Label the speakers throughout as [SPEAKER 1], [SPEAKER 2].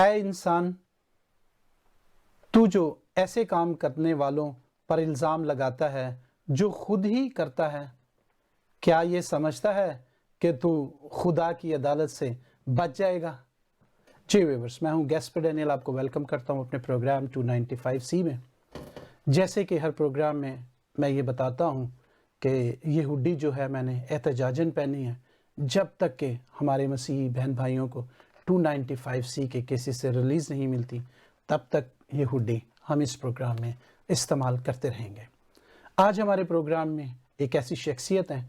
[SPEAKER 1] اے انسان، تو جو ایسے کام کرنے والوں پر الزام لگاتا ہے جو خود ہی کرتا ہے، کیا یہ سمجھتا ہے کہ تو خدا کی عدالت سے بچ جائے گا؟ جی ویورز، میں ہوں گیسپر ڈینیل، آپ کو ویلکم کرتا ہوں اپنے پروگرام 295C میں۔ جیسے کہ ہر پروگرام میں یہ بتاتا ہوں کہ یہ ہڈی جو ہے میں نے احتجاجاً پہنی ہے، جب تک کہ ہمارے مسیحی بہن بھائیوں کو 295C کے کیسز سے ریلیز نہیں ملتی، تب تک یہ ہڈی ہم اس پروگرام میں استعمال کرتے رہیں گے۔ آج ہمارے پروگرام میں ایک ایسی شخصیت ہیں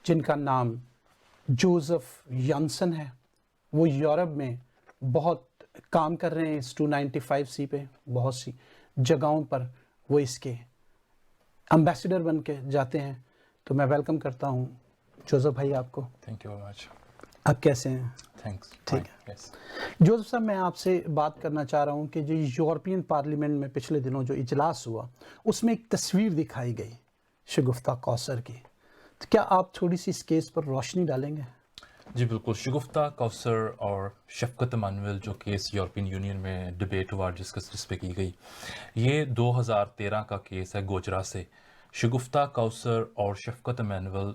[SPEAKER 1] جن کا نام جوزف یانسن ہے۔ وہ یورپ میں بہت کام کر رہے ہیں اس 295C پہ، بہت سی جگہوں پر وہ اس کے امبیسڈر بن کے جاتے ہیں۔ تو میں ویلکم کرتا ہوں جوزف بھائی آپ کو۔
[SPEAKER 2] تھینک یو ویری مچ۔
[SPEAKER 1] آپ کیسے ہیں؟
[SPEAKER 2] تھینکس۔
[SPEAKER 1] ٹھیک ہے۔ جوزف صاحب، میں آپ سے بات کرنا چاہ رہا ہوں کہ جو یورپین پارلیمنٹ میں پچھلے دنوں جو اجلاس ہوا، اس میں ایک تصویر دکھائی گئی شگفتہ کوثر کی، تو کیا آپ تھوڑی سی اس کیس پر روشنی ڈالیں گے؟
[SPEAKER 2] جی بالکل، شگفتہ کوثر اور شفقت امانویل جو کیس یورپین یونین میں ڈبیٹ ہوا، ڈسکس جس پہ کی گئی، یہ 2013 کا کیس ہے گوجرا سے۔ شگفتہ کوثر اور شفقت امانویل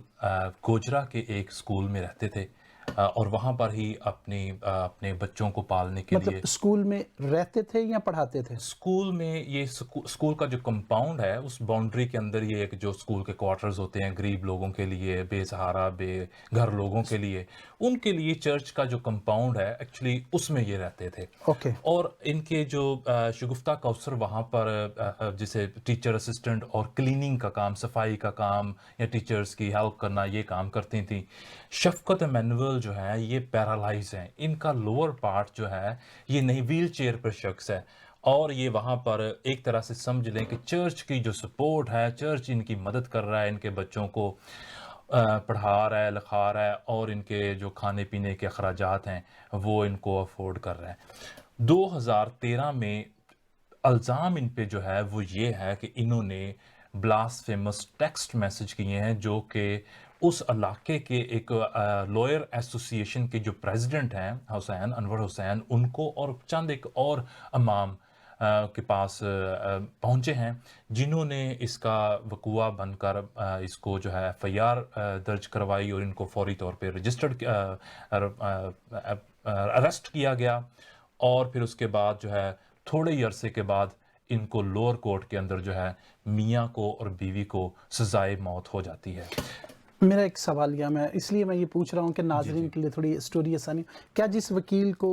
[SPEAKER 2] گوجرا کے ایک اسکول میں رہتے تھے اور وہاں پر ہی اپنے بچوں کو پالنے کے لیے،
[SPEAKER 1] مطلب اسکول میں رہتے تھے یا پڑھاتے تھے؟
[SPEAKER 2] اسکول میں، یہ اسکول کا جو کمپاؤنڈ ہے اس باؤنڈری کے اندر یہ ایک جو اسکول کے کوارٹرز ہوتے ہیں غریب لوگوں کے لیے، بے سہارا بے گھر لوگوں کے لیے، ان کے لیے چرچ کا جو کمپاؤنڈ ہے ایکچولی اس میں یہ رہتے تھے۔
[SPEAKER 1] اوکے۔
[SPEAKER 2] اور ان کے جو شگفتہ کوثر وہاں پر جسے ٹیچر اسسٹنٹ اور کلیننگ کا کام، صفائی کا کام یا ٹیچرز کی ہیلپ کرنا، یہ کام کرتی تھیں۔ شفقت امانویل جو ہے یہ پیرالائز ہیں، ان کا لوور پارٹ جو ہے یہ نہیں، ویل چیئر پر شخص ہے، اور یہ وہاں پر ایک طرح سے سمجھ لیں کہ چرچ کی جو سپورٹ ہے، چرچ ان کی مدد کر رہا ہے، ان کے بچوں کو پڑھا رہا ہے، لکھا رہا ہے، اور ان کے جو کھانے پینے کے اخراجات ہیں وہ ان کو افورڈ کر رہا ہے۔ 2013 میں الزام ان پہ جو ہے وہ یہ ہے کہ انہوں نے بلاسفیمس ٹیکسٹ میسج کیے ہیں جو کہ اس علاقے کے ایک لوئر ایسوسی ایشن کے جو پریزیڈنٹ ہیں حسین انور حسین، ان کو اور چند ایک اور امام کے پاس پہنچے ہیں، جنہوں نے اس کا وقوع بن کر اس کو جو ہے ایف آئی آر درج کروائی اور ان کو فوری طور پہ رجسٹرڈ اریسٹ کیا گیا، اور پھر اس کے بعد جو ہے تھوڑے ہی عرصے کے بعد ان کو لوور کورٹ کے اندر جو ہے میاں کو اور بیوی کو سزائے موت ہو جاتی ہے۔
[SPEAKER 1] میرا ایک سوال اس لیے میں یہ پوچھ رہا ہوں کہ ناظرین کے لیے تھوڑی اسٹوری آسانی، کیا جس وکیل کو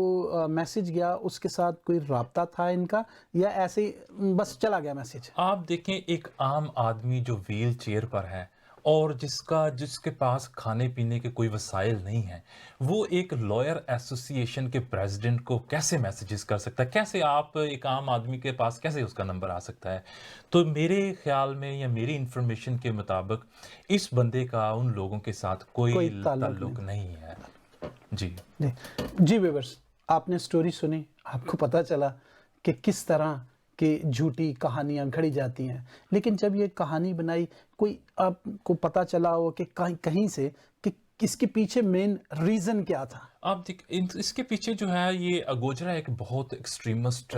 [SPEAKER 1] میسج گیا اس کے ساتھ کوئی رابطہ تھا ان کا، یا ایسے ہی بس چلا گیا میسج؟
[SPEAKER 2] آپ دیکھیں، ایک عام آدمی جو ویل چیئر پر ہے اور جس کے پاس کھانے پینے کے کوئی وسائل نہیں ہیں، وہ ایک لوئر ایسوسی ایشن کے پریزیڈنٹ کو کیسے میسیجز کر سکتا ہے؟ کیسے آپ ایک عام آدمی کے پاس کیسے اس کا نمبر آ سکتا ہے؟ تو میرے خیال میں یا میری انفارمیشن کے مطابق اس بندے کا ان لوگوں کے ساتھ کوئی تعلق نہیں ہے۔ جی
[SPEAKER 1] ویورز، آپ نے سٹوری سنی، آپ کو پتہ چلا کہ کس طرح کہ جھوٹی کہانیاں گھڑی جاتی ہیں، لیکن جب یہ کہانی بنائی، کوئی آپ کو پتہ چلا ہو کہ کہیں سے کہ اس کے پیچھے مین ریزن کیا تھا؟
[SPEAKER 2] آپ اس کے پیچھے جو ہے یہ گوجرا ایک بہت ایکسٹریمسٹ،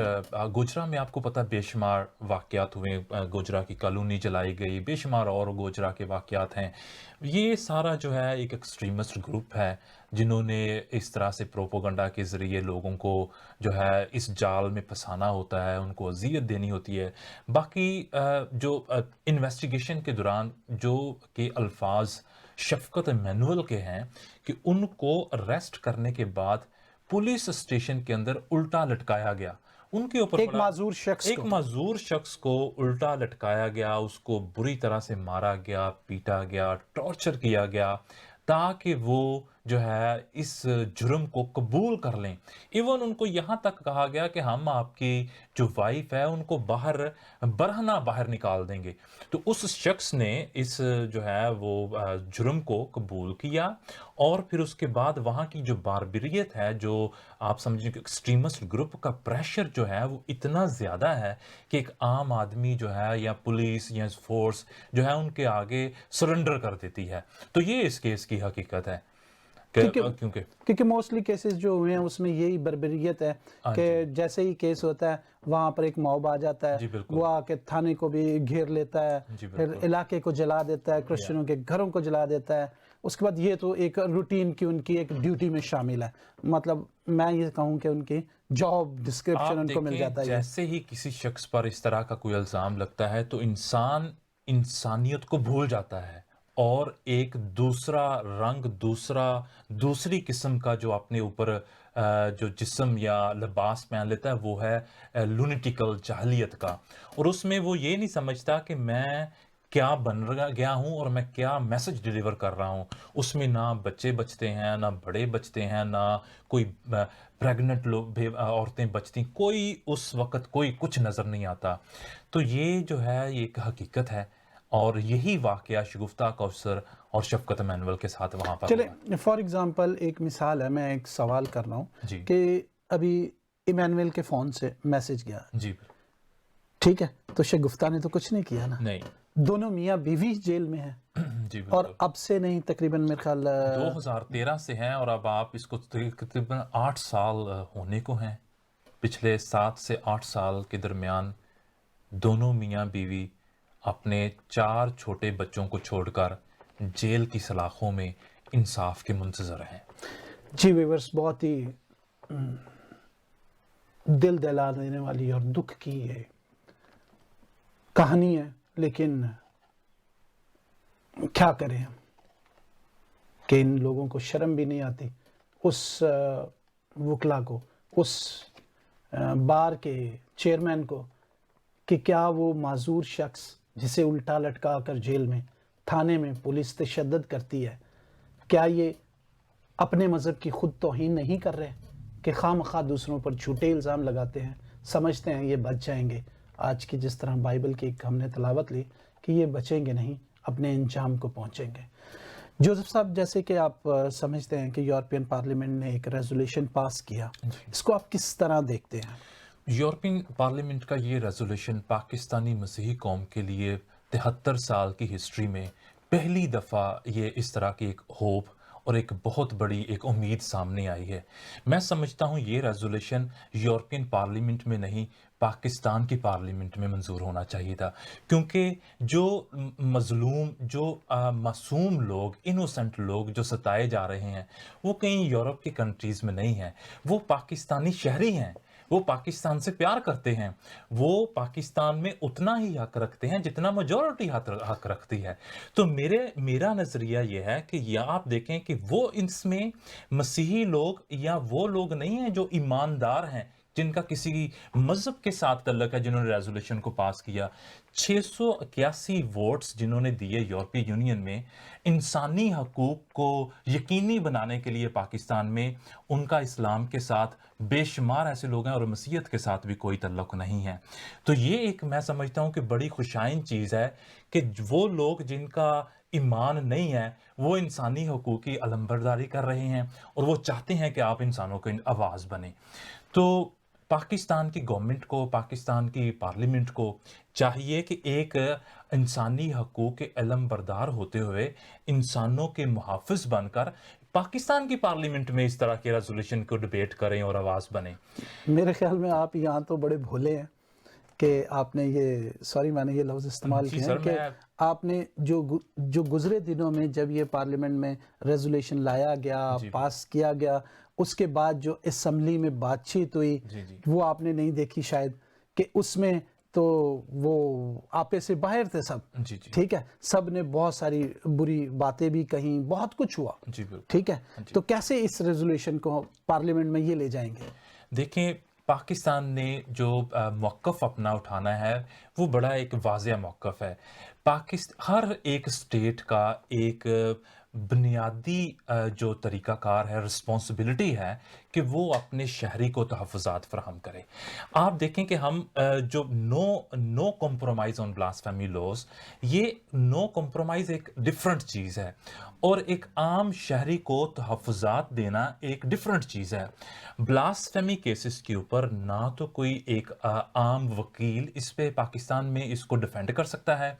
[SPEAKER 2] گوجرا میں آپ کو پتہ بے شمار واقعات ہوئے، گوجرا کی کالونی جلائی گئی، بے شمار اور گوجرا کے واقعات ہیں۔ یہ سارا جو ہے ایک ایکسٹریمسٹ گروپ ہے جنہوں نے اس طرح سے پروپوگنڈا کے ذریعے لوگوں کو جو ہے اس جال میں پھنسانا ہوتا ہے، ان کو اذیت دینی ہوتی ہے۔ باقی جو انویسٹیگیشن کے دوران جو کہ الفاظ شفقت امانویل کے ہیں کہ ان کو اریسٹ کرنے کے بعد پولیس اسٹیشن کے اندر الٹا لٹکایا گیا، ان کے اوپر
[SPEAKER 1] ایک معذور شخص
[SPEAKER 2] کو الٹا لٹکایا گیا، اس کو بری طرح سے مارا گیا، پیٹا گیا، ٹارچر کیا گیا تاکہ وہ جو ہے اس جرم کو قبول کر لیں۔ ایون ان کو یہاں تک کہا گیا کہ ہم آپ کی جو وائف ہے ان کو برہنہ باہر نکال دیں گے۔ تو اس شخص نے اس جو ہے وہ جرم کو قبول کیا، اور پھر اس کے بعد وہاں کی جو باربریت ہے، جو آپ سمجھیں کہ ایکسٹریمسٹ گروپ کا پریشر جو ہے وہ اتنا زیادہ ہے کہ ایک عام آدمی جو ہے یا پولیس یا فورس جو ہے ان کے آگے سرنڈر کر دیتی ہے۔ تو یہ اس کیس کی حقیقت ہے۔
[SPEAKER 1] کیونکہ موسٹلی کیسز جو ہوئے ہیں اس میں یہی بربریت ہے کہ جیسے ہی کیس ہوتا ہے وہاں پر ایک موب آ جاتا ہے, وہ آ کے تھانے کو بھی گھیر لیتا ہے, پھر علاقے کو جلا دیتا ہے, کرسچنوں کے گھروں کو جلا دیتا ہے. اس کے بعد یہ تو ایک روٹین کی ان کی ایک ڈیوٹی میں شامل ہے. مطلب میں یہ کہوں کہ ان کی جاب ڈسکرپشن ان کو مل جاتا ہے.
[SPEAKER 2] جیسے ہی کسی شخص پر اس طرح کا کوئی الزام لگتا ہے تو انسان انسانیت کو بھول جاتا ہے اور ایک دوسرا رنگ, دوسری قسم کا جو اپنے اوپر جو جسم یا لباس پہن لیتا ہے وہ ہے لونیٹیکل جاہلیت کا. اور اس میں وہ یہ نہیں سمجھتا کہ میں کیا بن گیا ہوں اور میں کیا میسج ڈیلیور کر رہا ہوں. اس میں نہ بچے بچتے ہیں, نہ بڑے بچتے ہیں, نہ کوئی پریگننٹ عورتیں بچتی, کوئی اس وقت کوئی کچھ نظر نہیں آتا. تو یہ جو ہے یہ ایک حقیقت ہے اور یہی واقعہ شگفتہ کوثر اور شفقت ایمینول کے ساتھ وہاں پر.
[SPEAKER 1] چلیں فار ایگزامپل ایک مثال ہے, میں ایک سوال کر رہا ہوں کہ ابھی ایمینول کے فون سے میسج گیا,
[SPEAKER 2] جی
[SPEAKER 1] ٹھیک ہے, تو شگفتہ نے تو کچھ نہیں کیا نا,
[SPEAKER 2] نہیں,
[SPEAKER 1] دونوں میاں بیوی جیل میں ہیں
[SPEAKER 2] جی
[SPEAKER 1] اور اب سے نہیں تقریباً میرے خیال
[SPEAKER 2] 2013 سے ہیں اور اب آپ اس کو تقریباً 8 سال ہونے کو ہیں. پچھلے 7 سے 8 سال کے درمیان دونوں میاں بیوی اپنے 4 چھوٹے بچوں کو چھوڑ کر جیل کی سلاخوں میں انصاف کے منتظر ہیں.
[SPEAKER 1] جی ویورس, بہت ہی دل دہلا دینے والی اور دکھ کی یہ کہانی ہے, لیکن کیا کریں کہ ان لوگوں کو شرم بھی نہیں آتی, اس وکلا کو, اس بار کے چیئرمین کو, کہ کیا وہ معذور شخص جسے الٹا لٹکا کر جیل میں تھانے میں پولیس تشدد کرتی ہے, کیا یہ اپنے مذہب کی خود توہین نہیں کر رہے کہ خواہ مخواہ دوسروں پر جھوٹے الزام لگاتے ہیں, سمجھتے ہیں یہ بچ جائیں گے. آج کی جس طرح بائبل کی ہم نے تلاوت لی کہ یہ بچیں گے نہیں, اپنے انجام کو پہنچیں گے. جوزف صاحب, جیسے کہ آپ سمجھتے ہیں کہ یورپین پارلیمنٹ نے ایک ریزولوشن پاس کیا, اس کو آپ کس طرح دیکھتے ہیں؟
[SPEAKER 2] یورپین پارلیمنٹ کا یہ ریزولوشن پاکستانی مسیحی قوم کے لیے 73 سال کی ہسٹری میں پہلی دفعہ یہ اس طرح کی ایک ہوپ اور ایک بہت بڑی ایک امید سامنے آئی ہے. میں سمجھتا ہوں یہ ریزولوشن یورپین پارلیمنٹ میں نہیں پاکستان کی پارلیمنٹ میں منظور ہونا چاہیے تھا, کیونکہ جو مظلوم, جو معصوم لوگ, انوسنٹ لوگ جو ستائے جا رہے ہیں وہ کہیں یورپ کی کنٹریز میں نہیں ہیں, وہ پاکستانی شہری ہیں, وہ پاکستان سے پیار کرتے ہیں, وہ پاکستان میں اتنا ہی حق رکھتے ہیں جتنا میجورٹی حق رکھتی ہے. تو میرا نظریہ یہ ہے کہ یا آپ دیکھیں کہ وہ اس میں مسیحی لوگ یا وہ لوگ نہیں ہیں جو ایماندار ہیں, جن کا کسی مذہب کے ساتھ تعلق ہے, جنہوں نے ریزولوشن کو پاس کیا. 681 ووٹس جنہوں نے دیے یورپی یونین میں انسانی حقوق کو یقینی بنانے کے لیے پاکستان میں, ان کا اسلام کے ساتھ بے شمار ایسے لوگ ہیں اور مسیحیت کے ساتھ بھی کوئی تعلق نہیں ہے. تو یہ ایک میں سمجھتا ہوں کہ بڑی خوشائن چیز ہے کہ وہ لوگ جن کا ایمان نہیں ہے وہ انسانی حقوق کی علمبرداری کر رہے ہیں اور وہ چاہتے ہیں کہ آپ انسانوں کی آواز بنیں. تو پاکستان کی گورنمنٹ کو, پاکستان کی پارلیمنٹ کو چاہیے کہ ایک انسانی حقوق کے علم بردار ہوتے ہوئے انسانوں کے محافظ بن کر پاکستان کی پارلیمنٹ میں اس طرح کے ریزولوشن کو ڈیبیٹ کریں اور آواز بنیں.
[SPEAKER 1] میرے خیال میں آپ یہاں تو بڑے بھولے ہیں کہ آپ نے یہ, سوری میں نے یہ لفظ استعمال کیا ہے کہ آپ نے جو گزرے دنوں میں جب یہ پارلیمنٹ میں ریزولوشن لایا گیا, پاس کیا گیا, اس کے بعد جو اسمبلی میں بات چیت ہوئی وہ آپ نے نہیں دیکھی شاید, کہ اس میں تو وہ آپے سے باہر تھے سب, ٹھیک ہے, سب نے بہت ساری بری باتیں بھی کہیں, بہت کچھ ہوا, ٹھیک ہے. تو کیسے اس ریزولوشن کو پارلیمنٹ میں یہ لے جائیں گے؟
[SPEAKER 2] دیکھیں, پاکستان نے جو موقف اپنا اٹھانا ہے وہ بڑا ایک واضح موقف ہے. ہر ایک اسٹیٹ کا ایک بنیادی جو طریقہ کار ہے, رسپانسبلٹی ہے کہ وہ اپنے شہری کو تحفظات فراہم کرے. آپ دیکھیں کہ ہم جو نو کمپرومائز آن بلاسفیمی لاز، یہ نو کمپرومائز ایک ڈفرنٹ چیز ہے، اور ایک عام شہری کو تحفظات دینا ایک ڈفرنٹ چیز ہے. بلاسفیمی کیسز کے اوپر نہ تو کوئی ایک عام وکیل اس پہ پاکستان میں اس کو ڈیفینڈ کر سکتا ہے،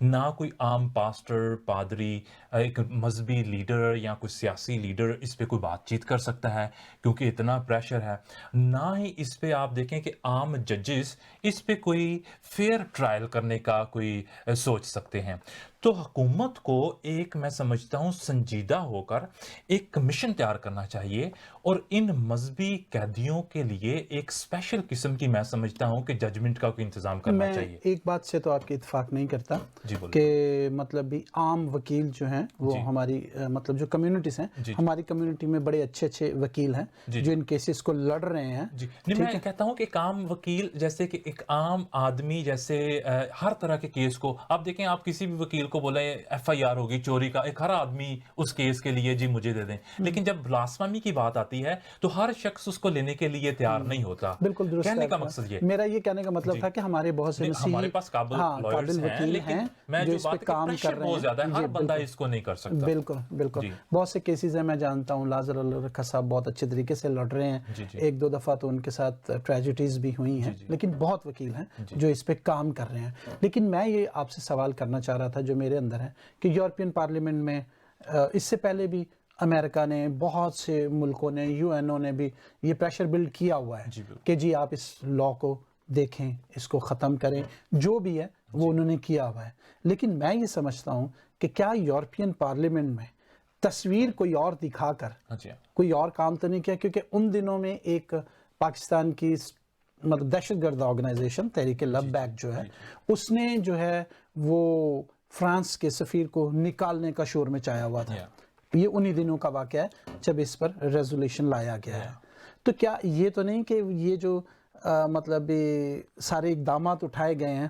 [SPEAKER 2] نہ کوئی عام پاسٹر، پادری، ایک مذہبی لیڈر یا کوئی سیاسی لیڈر اس پہ کوئی بات چیت کر سکتا ہے، کیونکہ اتنا پریشر ہے. نہ ہی اس پہ آپ دیکھیں کہ عام ججز اس پہ کوئی فیئر ٹرائل کرنے کا کوئی سوچ سکتے ہیں. تو حکومت کو ایک، میں سمجھتا ہوں، سنجیدہ ہو کر ایک کمیشن تیار کرنا چاہیے، اور ان مذہبی قیدیوں کے لیے ایک اسپیشل قسم کی، میں سمجھتا ہوں، کہ ججمنٹ کا کوئی انتظام کرنا
[SPEAKER 1] میں
[SPEAKER 2] چاہیے.
[SPEAKER 1] ایک بات سے تو آپ کی اتفاق نہیں کرتا
[SPEAKER 2] جی بولیے.
[SPEAKER 1] کہ مطلب بھی عام وکیل جو ہیں وہ
[SPEAKER 2] جی.
[SPEAKER 1] ہماری مطلب جو کمیونٹیز ہیں،
[SPEAKER 2] جی.
[SPEAKER 1] ہماری کمیونٹی میں بڑے اچھے اچھے وکیل ہیں
[SPEAKER 2] جی.
[SPEAKER 1] جو ان کیسز کو لڑ رہے ہیں.
[SPEAKER 2] جی نہیں، میں کہتا ہوں کہ ایک عام وکیل، جیسے کہ ایک عام آدمی، جیسے ہر طرح کے کیس کو آپ دیکھیں، آپ کسی بھی وکیل کو بولیں ایف آئی آر ہوگی چوری کا، ایک ہر آدمی اس کیس کے لیے جی مجھے دے دیں. لیکن جب بلاسفیمی کی بات آتی ہے تو ہر شخص اس کو لینے کے لیے تیار نہیں ہوتا.
[SPEAKER 1] بالکل درست.
[SPEAKER 2] کہنے کا مقصد یہ،
[SPEAKER 1] میرا یہ کہنے کا مطلب تھا کہ ہمارے بہت سے مسیحی،
[SPEAKER 2] ہمارے پاس قابل لائرز ہیں،
[SPEAKER 1] وکیل
[SPEAKER 2] لیکن
[SPEAKER 1] ہیں
[SPEAKER 2] میں
[SPEAKER 1] جو
[SPEAKER 2] جو
[SPEAKER 1] اس پہ
[SPEAKER 2] بات
[SPEAKER 1] کام کر رہے ہیں.
[SPEAKER 2] بہت زیادہ ہے، ہر بندہ اس کو نہیں کر سکتا.
[SPEAKER 1] بالکل بالکل. بہت سے کیسز ہیں، میں جانتا ہوں لازر الرکھا صاحب بہت اچھے طریقے سے لڑ رہے ہیں. ایک دو دفعہ تو ان کے ساتھ ٹریجڈیز بھی ہوئی ہیں، لیکن بہت وکیل ہیں جو اس پہ کام کر رہے ہیں. لیکن میں یہ آپ سے سوال کرنا چاہ رہا تھا جو میرے اندر ہے، کہ یورپین پارلیمنٹ میں اس سے پہلے بھی امریکہ نے، بہت سے ملکوں نے، یو این او نے بھی یہ پریشر بلڈ کیا ہوا ہے کہ جی آپ اس لا کو دیکھیں، اس کو ختم کریں، جو بھی ہے وہ انہوں نے کیا ہوا ہے. لیکن میں یہ سمجھتا ہوں کہ کیا یورپین پارلیمنٹ میں تصویر کوئی اور دکھا کر کوئی اور کام تو نہیں کیا؟ کیونکہ ان دنوں میں ایک پاکستان کی مطلب دہشت گرد آرگنائزیشن تحریک لبیک جو ہے، اس نے جو ہے وہ فرانس کے سفیر کو نکالنے کا شور مچایا ہوا تھا. یہ انہی دنوں کا واقعہ ہے جب اس پر ریزولوشن لایا گیا ہے. تو کیا یہ تو نہیں کہ یہ جو مطلب سارے اقدامات اٹھائے گئے ہیں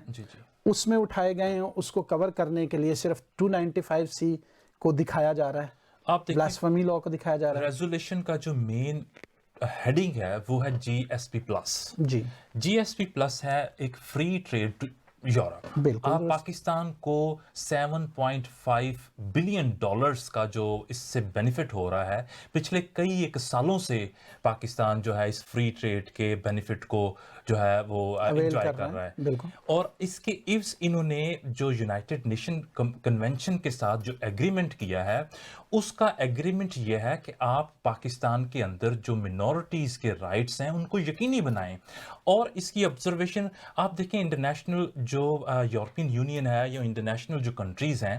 [SPEAKER 1] اس میں اٹھائے گئے ہیں، اس کو کور کرنے کے لیے صرف 295C کو دکھایا جا رہا ہے،
[SPEAKER 2] آپ دیکھیں
[SPEAKER 1] بلاسفیمی لا کو دکھایا جا رہا ہے.
[SPEAKER 2] ریزولوشن کا جو مین ہیڈنگ ہے وہ ہے GSP+. GSP+ ہے ایک فری ٹریڈ یورپ. آپ پاکستان کو $7.5 بلین کا جو اس سے بینیفٹ ہو رہا ہے، پچھلے کئی ایک سالوں سے پاکستان جو ہے اس فری ٹریڈ کے بینیفٹ کو جو ہے وہ انجوائے کر رہا ہے. اور اس کے عوض انہوں نے جو یونائٹڈ نیشن کنونشن کے ساتھ جو ایگریمنٹ کیا ہے، اس کا ایگریمنٹ یہ ہے کہ آپ پاکستان کے اندر جو منورٹیز کے رائٹس ہیں ان کو یقینی بنائیں. اور اس کی آبزرویشن آپ دیکھیں، انٹرنیشنل جو یورپین یونین ہے یا انٹرنیشنل جو کنٹریز ہیں،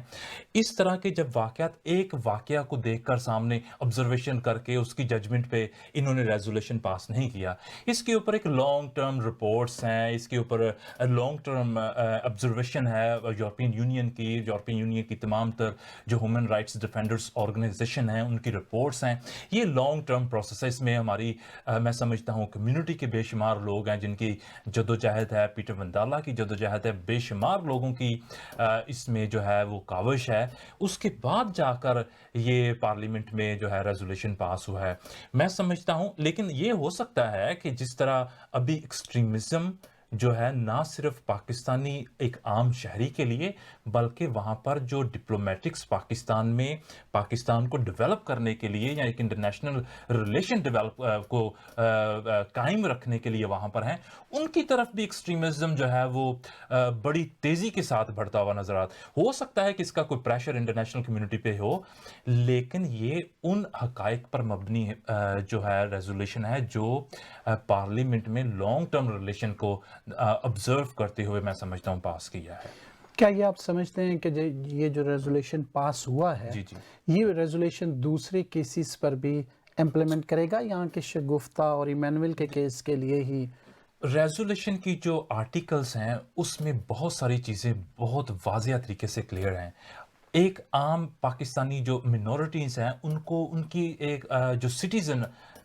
[SPEAKER 2] اس طرح کے جب واقعات، ایک واقعہ کو دیکھ کر سامنے آبزرویشن کر کے اس کی ججمنٹ پہ انہوں نے ریزولوشن پاس نہیں کیا. اس کے اوپر ایک لانگ ٹرم رپورٹس ہیں، اس کے اوپر لانگ ٹرم آبزرویشن ہے یورپین یونین کی تمام تر جو ہیومن رائٹس ڈیفینڈرز آرگنائزیشن ہیں ان کی رپورٹس ہیں. یہ لانگ ٹرم پروسیسز میں ہماری میں سمجھتا ہوں کمیونٹی کے بے شمار لوگ ہیں جن کی جدوجہد ہے، پیٹر وندالا کی جدوجہد ہے، بے شمار لوگوں کی اس میں جو ہے وہ کاوش ہے. اس کے بعد جا کر یہ پارلیمنٹ میں جو ہے ریزولوشن پاس ہوا ہے. میں سمجھتا ہوں، لیکن یہ ہو سکتا ہے کہ جس طرح ابھی ایکسٹریمزم جو ہے نہ صرف پاکستانی ایک عام شہری کے لیے، بلکہ وہاں پر جو ڈپلومیٹکس پاکستان میں پاکستان کو ڈیولپ کرنے کے لیے یا ایک انٹرنیشنل ریلیشن ڈیولپ کو قائم رکھنے کے لیے وہاں پر ہیں، ان کی طرف بھی ایکسٹریمزم جو ہے وہ بڑی تیزی کے ساتھ بڑھتا ہوا نظر آتا. ہو سکتا ہے کہ اس کا کوئی پریشر انٹرنیشنل کمیونٹی پہ ہو، لیکن یہ ان حقائق پر مبنی جو ہے ریزولوشن ہے جو پارلیمنٹ میں لانگ ٹرم ریلیشن کو آبزرو کرتے ہوئے میں سمجھتا ہوں پاس کیا ہے.
[SPEAKER 1] کیا یہ آپ سمجھتے ہیں کہ یہ جو ریزولوشن پاس ہوا ہے، یہ ریزولوشن دوسرے کیسز پر بھی امپلیمنٹ کرے گا، یہاں کے شگفتہ اور ایمینول کے کیس کے لیے ہی؟
[SPEAKER 2] ریزولوشن کی جو آرٹیکلز ہیں اس میں بہت ساری چیزیں بہت واضح طریقے سے کلیئر ہیں. ایک عام پاکستانی جو منورٹیز ہیں ان کو ان کی ایک جو سٹیزن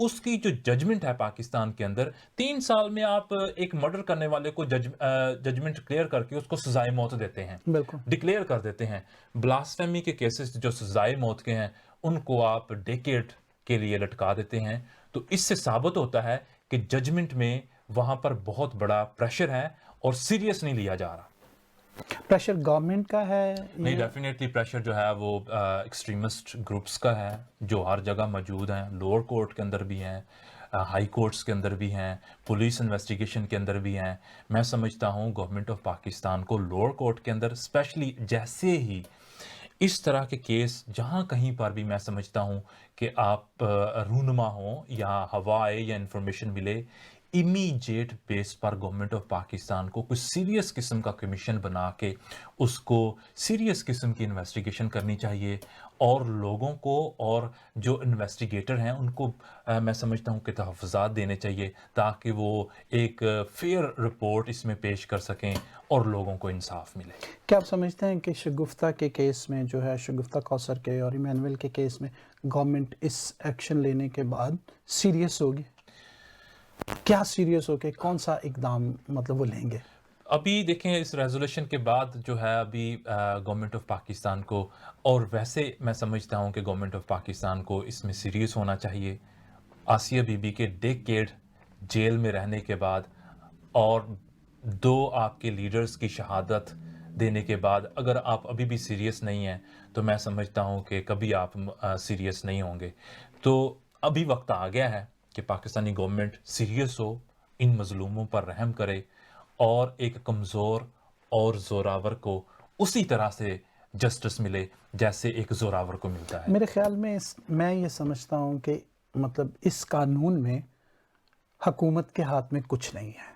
[SPEAKER 2] اس کی جو ججمنٹ ہے پاکستان کے اندر 3 سال میں آپ ایک مرڈر کرنے والے کو ججمنٹ کلیئر کر کے اس کو سزائے موت دیتے ہیں,
[SPEAKER 1] بالکل
[SPEAKER 2] ڈکلیئر کر دیتے ہیں. بلاسفیمی کے کیسز جو سزائے موت کے ہیں ان کو آپ ڈیکیڈ کے لیے لٹکا دیتے ہیں. تو اس سے ثابت ہوتا ہے کہ ججمنٹ میں وہاں پر بہت بڑا پریشر ہے اور سیریس نہیں لیا جا رہا.
[SPEAKER 1] پریشر گورنمنٹ کا ہے
[SPEAKER 2] نہیں, ڈیفینیٹلی پریشر جو ہے وہ ایکسٹریمسٹ گروپس کا ہے جو ہر جگہ موجود ہیں. لوور کورٹ کے اندر بھی ہیں, ہائی کورٹس کے اندر بھی ہیں, پولیس انویسٹیگیشن کے اندر بھی ہیں. میں سمجھتا ہوں گورنمنٹ آف پاکستان کو لوور کورٹ کے اندر اسپیشلی جیسے ہی اس طرح کے کیس جہاں کہیں پر بھی میں سمجھتا ہوں کہ آپ رونما ہوں یا ہوا آئے یا انفارمیشن ملے, immediate base per government of Pakistan کو کچھ سیریس قسم کا کمیشن بنا کے اس کو سیریس قسم کی انویسٹیگیشن کرنی چاہیے, اور لوگوں کو اور جو انویسٹیگیٹر ہیں ان کو میں سمجھتا ہوں کہ تحفظات دینے چاہیے تاکہ وہ ایک فیئر رپورٹ اس میں پیش کر سکیں اور لوگوں کو انصاف ملے.
[SPEAKER 1] کیا آپ سمجھتے ہیں کہ شگفتہ کے کیس میں جو ہے, شگفتہ کوثر کے اور ایمینول کے کیس میں گورنمنٹ اس ایکشن لینے کے بعد سیریس ہوگی؟ کیا سیریس ہو کے کون سا اقدام مطلب وہ لیں گے؟
[SPEAKER 2] ابھی دیکھیں اس ریزولوشن کے بعد جو ہے ابھی گورنمنٹ آف پاکستان کو, اور ویسے میں سمجھتا ہوں کہ گورنمنٹ آف پاکستان کو اس میں سیریس ہونا چاہیے. آسیہ بی بی کے ڈیکیڈ جیل میں رہنے کے بعد اور 2 آپ کے لیڈرز کی شہادت دینے کے بعد اگر آپ ابھی بھی سیریس نہیں ہیں تو میں سمجھتا ہوں کہ کبھی آپ سیریس نہیں ہوں گے. تو ابھی وقت آ گیا ہے کہ پاکستانی گورنمنٹ سیریس ہو, ان مظلوموں پر رحم کرے اور ایک کمزور اور زوراور کو اسی طرح سے جسٹس ملے جیسے ایک زوراور کو ملتا ہے.
[SPEAKER 1] میرے خیال میں میں یہ سمجھتا ہوں کہ مطلب اس قانون میں حکومت کے ہاتھ میں کچھ نہیں ہے,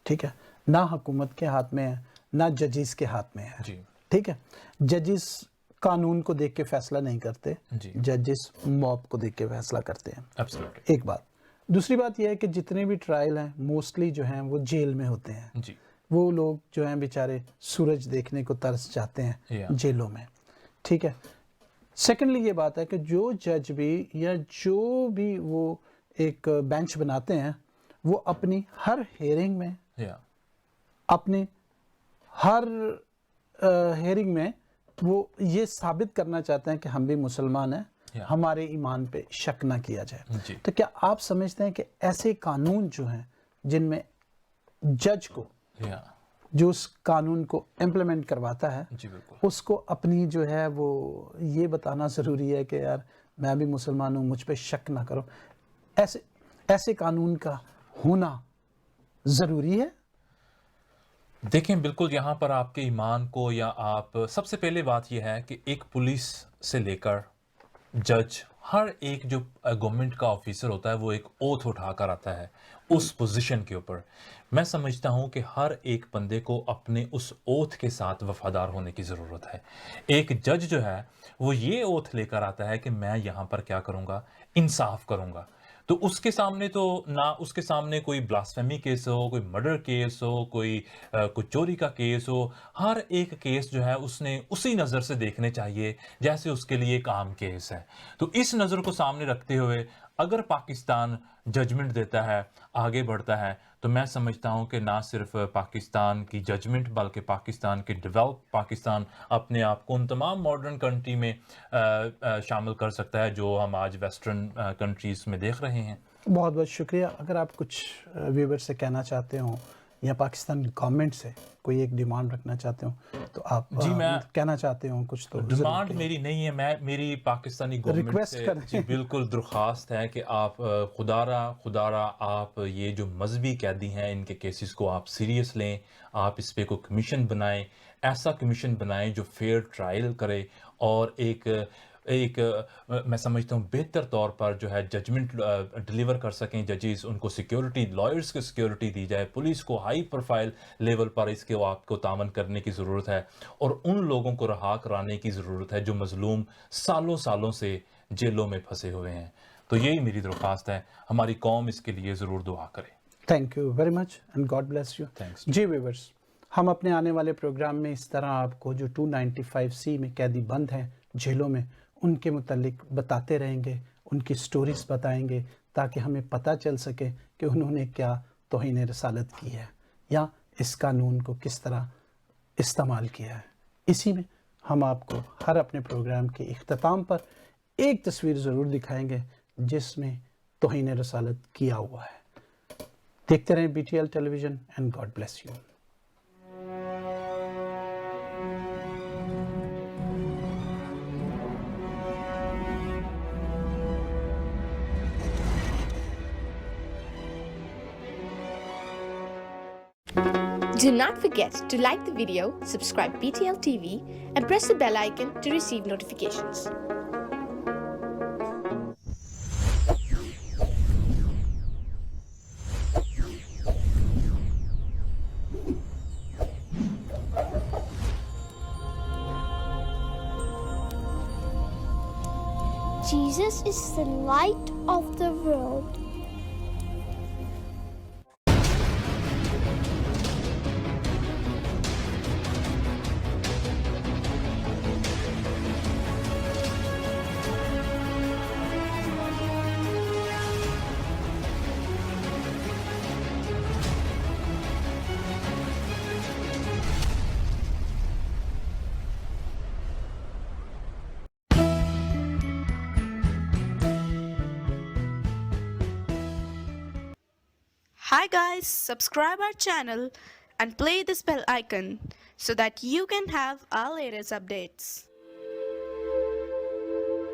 [SPEAKER 1] ٹھیک ہے, نہ حکومت کے ہاتھ میں ہے نہ ججز کے ہاتھ میں ہے,
[SPEAKER 2] جی
[SPEAKER 1] ٹھیک ہے. ججز قانون کو دیکھ کے فیصلہ نہیں کرتے,
[SPEAKER 2] جی
[SPEAKER 1] ججز موب کو دیکھ کے فیصلہ کرتے ہیں.
[SPEAKER 2] ایبسلیٹلی.
[SPEAKER 1] ایک بات. دوسری بات یہ ہے کہ جتنے بھی ٹرائل ہیں موسٹلی جو ہیں وہ جیل میں ہوتے ہیں.
[SPEAKER 2] جی
[SPEAKER 1] وہ لوگ جو ہیں بیچارے سورج دیکھنے کو ترس جاتے ہیں جیلوں میں, ٹھیک ہے. سیکنڈلی یہ بات ہے کہ جو جج بھی یا جو بھی وہ ایک بینچ بناتے ہیں وہ اپنی ہر ہیئرنگ میں اپنی ہر ہیئرنگ میں وہ یہ ثابت کرنا چاہتے ہیں کہ ہم بھی مسلمان ہیں, ہمارے ایمان پہ شک نہ کیا جائے. تو کیا آپ سمجھتے ہیں کہ ایسے قانون جو ہیں جن میں جج کو جو اس قانون کو امپلیمنٹ کرواتا ہے اس کو اپنی جو ہے وہ یہ بتانا ضروری ہے کہ یار میں بھی مسلمان ہوں, مجھ پہ شک نہ کرو, ایسے قانون کا ہونا ضروری ہے؟
[SPEAKER 2] دیکھیں بالکل یہاں پر آپ کے ایمان کو یا آپ سب سے پہلے بات یہ ہے کہ ایک پولیس سے لے کر جج ہر ایک جو گورنمنٹ کا آفیسر ہوتا ہے وہ ایک اوتھ اٹھا کر آتا ہے اس پوزیشن کے اوپر. میں سمجھتا ہوں کہ ہر ایک بندے کو اپنے اس اوتھ کے ساتھ وفادار ہونے کی ضرورت ہے. ایک جج جو ہے وہ یہ اوتھ لے کر آتا ہے کہ میں یہاں پر کیا کروں گا, انصاف کروں گا. تو اس کے سامنے تو نہ اس کے سامنے کوئی بلاسفیمی کیس ہو, کوئی مرڈر کیس ہو, کوئی چوری کا کیس ہو, ہر ایک کیس جو ہے اس نے اسی نظر سے دیکھنے چاہیے جیسے اس کے لیے ایک عام کیس ہے. تو اس نظر کو سامنے رکھتے ہوئے اگر پاکستان ججمنٹ دیتا ہے, آگے بڑھتا ہے, تو میں سمجھتا ہوں کہ نہ صرف پاکستان کی ججمنٹ بلکہ پاکستان کے ڈیولپ پاکستان اپنے آپ کو ان تمام ماڈرن کنٹری میں شامل کر سکتا ہے جو ہم آج ویسٹرن کنٹریز میں دیکھ رہے ہیں.
[SPEAKER 1] بہت بہت شکریہ. اگر آپ کچھ ویور سے کہنا چاہتے ہوں یا پاکستان گورنمنٹ سے کوئی ایک ڈیمانڈ رکھنا چاہتے ہوں تو آپ
[SPEAKER 2] میں
[SPEAKER 1] کہنا چاہتے ہوں کچھ, تو
[SPEAKER 2] ڈیمانڈ میری نہیں ہے, میری پاکستانی گورنمنٹ سے جی بالکل درخواست ہے کہ آپ خدارا آپ یہ جو مذہبی قیدی ہیں ان کے کیسز کو آپ سیریس لیں, آپ اس پہ کوئی کمیشن بنائیں, ایسا کمیشن بنائیں جو فیئر ٹرائل کرے اور ایک میں سمجھتا ہوں بہتر طور پر جو ہے ججمنٹ ڈیلیور کر سکیں ججز. ان کو سیکیورٹی, لائرز کو سیکیورٹی دی جائے, پولیس کو ہائی پروفائل لیول پر اس کے آپ کو تعاون کرنے کی ضرورت ہے, اور ان لوگوں کو رہا کرانے کی ضرورت ہے جو مظلوم سالوں سے جیلوں میں پھنسے ہوئے ہیں. تو یہی میری درخواست ہے, ہماری قوم اس کے لیے ضرور دعا کرے.
[SPEAKER 1] Thank you very much and God bless you. جی ویورز, ہم اپنے آنے والے پروگرام میں اس طرح آپ کو جو 295C میں قیدی بند ہیں جیلوں میں ان کے متعلق بتاتے رہیں گے, ان کی سٹوریز بتائیں گے تاکہ ہمیں پتہ چل سکے کہ انہوں نے کیا توہین رسالت کی ہے یا اس قانون کو کس طرح استعمال کیا ہے۔ اسی میں ہم آپ کو ہر اپنے پروگرام کے اختتام پر ایک تصویر ضرور دکھائیں گے جس میں توہین رسالت کیا ہوا ہے۔ دیکھتے رہیں BTL television and God bless you.
[SPEAKER 3] Do not forget to like the video, subscribe BTL TV, and press the bell icon to receive notifications.
[SPEAKER 4] Jesus is the light of the world.
[SPEAKER 3] Hi guys, subscribe our channel and play this bell icon so that you can have our latest updates.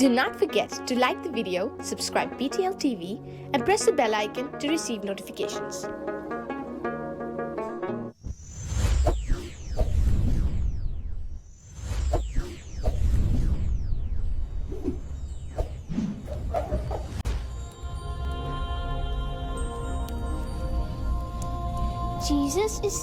[SPEAKER 3] Do not forget to like the video, subscribe BTL TV, and press the bell icon to receive notifications.
[SPEAKER 4] Jesus is